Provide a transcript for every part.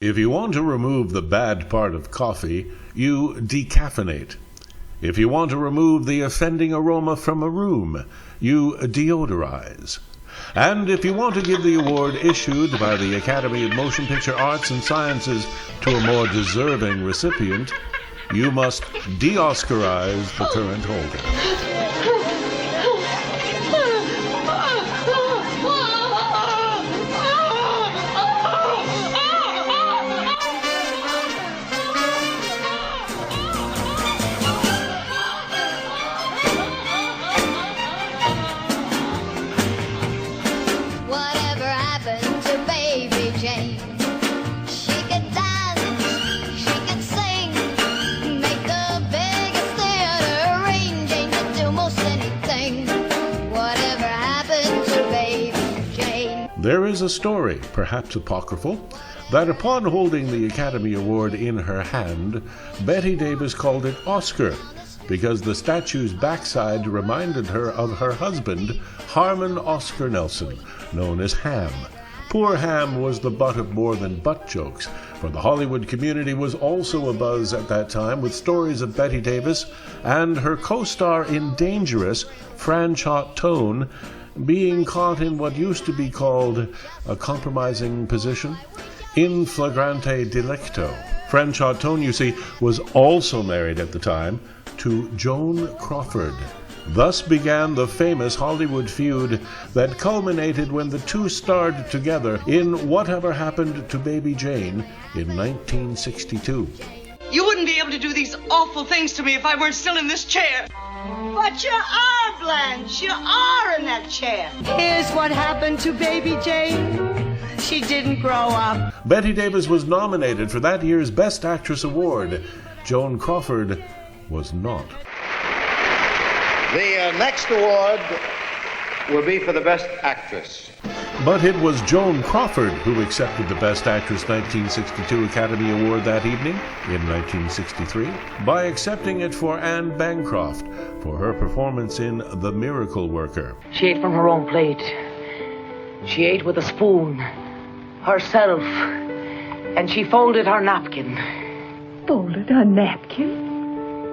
If you want to remove the bad part of coffee, you decaffeinate. If you want to remove the offending aroma from a room, you deodorize. And if you want to give the award issued by the Academy of Motion Picture Arts and Sciences to a more deserving recipient, you must DeOscarize the current holder. There is a story, perhaps apocryphal, that upon holding the Academy Award in her hand, Bette Davis called it Oscar, because the statue's backside reminded her of her husband, Harmon Oscar Nelson, known as Ham. Poor Ham was the butt of more than butt jokes, for the Hollywood community was also abuzz at that time with stories of Bette Davis and her co-star in Dangerous, Franchot Tone, being caught in what used to be called a compromising position, in flagrante delicto. Franchot Tone, you see, was also married at the time to Joan Crawford. Thus began the famous Hollywood feud that culminated when the two starred together in Whatever Happened to Baby Jane in 1962. You wouldn't be able to do these awful things to me if I weren't still in this chair. But you are, Blanche. You are in that chair. Here's what happened to Baby Jane. She didn't grow up. Bette Davis was nominated for that year's Best Actress Award. Joan Crawford was not. The next award will be for the Best Actress. But it was Joan Crawford who accepted the Best Actress 1962 Academy Award that evening, in 1963, by accepting it for Anne Bancroft for her performance in The Miracle Worker. She ate from her own plate. She ate with a spoon, herself, and she folded her napkin. Folded her napkin?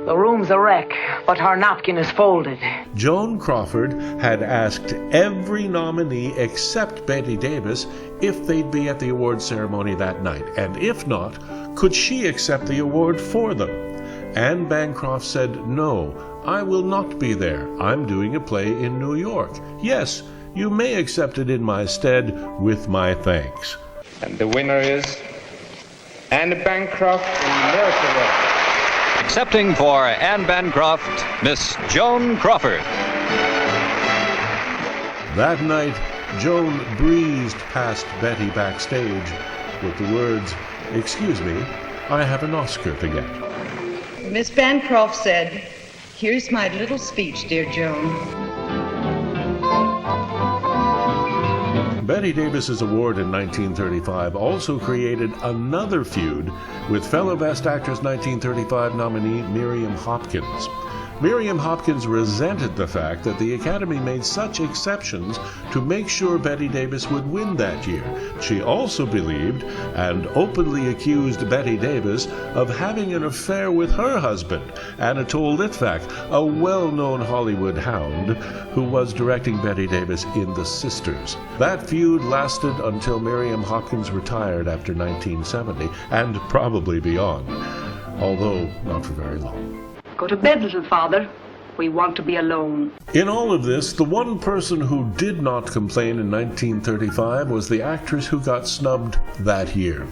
The room's a wreck, but her napkin is folded. Joan Crawford had asked every nominee except Bette Davis if they'd be at the award ceremony that night, and if not, could she accept the award for them? Anne Bancroft said, "No, I will not be there. I'm doing a play in New York. Yes, you may accept it in my stead with my thanks." And the winner is Anne Bancroft in Miracle Worker. Accepting for Anne Bancroft, Miss Joan Crawford. That night, Joan breezed past Bette backstage with the words, "Excuse me, I have an Oscar to get." Miss Bancroft said, "Here's my little speech, dear Joan." Bette Davis's award in 1935 also created another feud with fellow Best Actress 1935 nominee Miriam Hopkins. Miriam Hopkins resented the fact that the Academy made such exceptions to make sure Bette Davis would win that year. She also believed and openly accused Bette Davis of having an affair with her husband, Anatole Litvak, a well-known Hollywood hound who was directing Bette Davis in The Sisters. That feud lasted until Miriam Hopkins retired after 1970, and probably beyond, although not for very long. Go to bed, little father. We want to be alone. In all of this, the one person who did not complain in 1935 was the actress who got snubbed that year.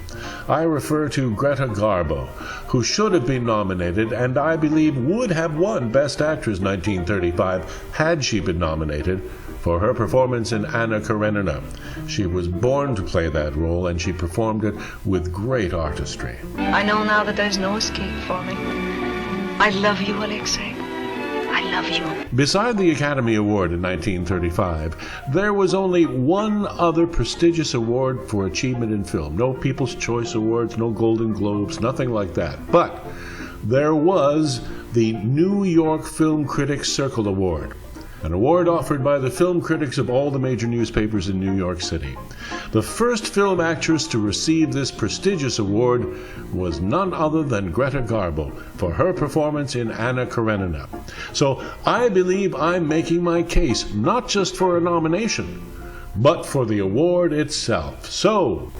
I refer to Greta Garbo, who should have been nominated and I believe would have won Best Actress 1935 had she been nominated for her performance in Anna Karenina. She was born to play that role and she performed it with great artistry. I know now that there's no escape for me. I love you, Alexei. I love you. Beside the Academy Award in 1935, there was only one other prestigious award for achievement in film. No People's Choice Awards, no Golden Globes, nothing like that. But there was the New York Film Critics Circle Award. an award offered by the film critics of all the major newspapers in New York City. The first film actress to receive this prestigious award was none other than Greta Garbo for her performance in Anna Karenina. So I believe I'm making my case not just for a nomination, but for the award itself. So,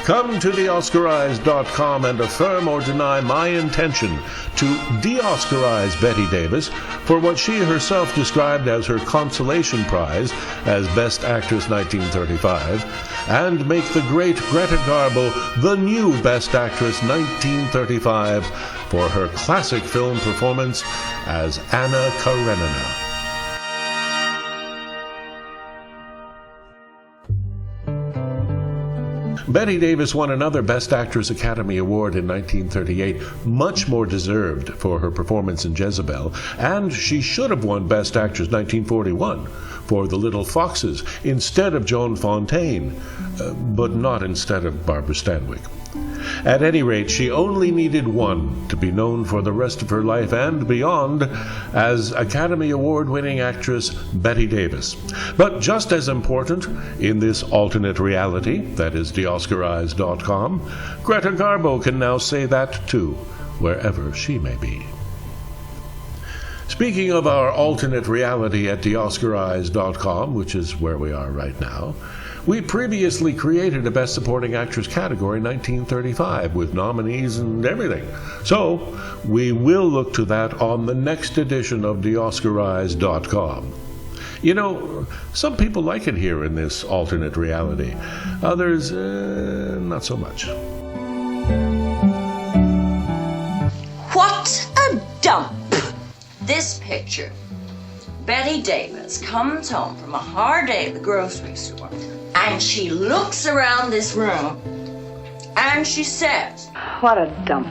come to DeOscarize.com and affirm or deny my intention to DeOscarize Bette Davis for what she herself described as her consolation prize as Best Actress 1935, and make the great Greta Garbo the new Best Actress 1935 for her classic film performance as Anna Karenina. Bette Davis won another Best Actress Academy Award in 1938, much more deserved for her performance in Jezebel, and she should have won Best Actress 1941 for The Little Foxes instead of Joan Fontaine, but not instead of Barbara Stanwyck. At any rate, she only needed one to be known for the rest of her life and beyond as Academy Award-winning actress Bette Davis. But just as important, in this alternate reality, that is DeOscarize.com, Greta Garbo can now say that too, wherever she may be. Speaking of our alternate reality at DeOscarize.com, which is where we are right now, we previously created a Best Supporting Actress category in 1935 with nominees and everything. So we will look to that on the next edition of DeOscarize.com. You know, some people like it here in this alternate reality. Others, not so much. What a dump! This picture. Bette Davis comes home from a hard day at the grocery store, and she looks around this room, and she says, What a dump.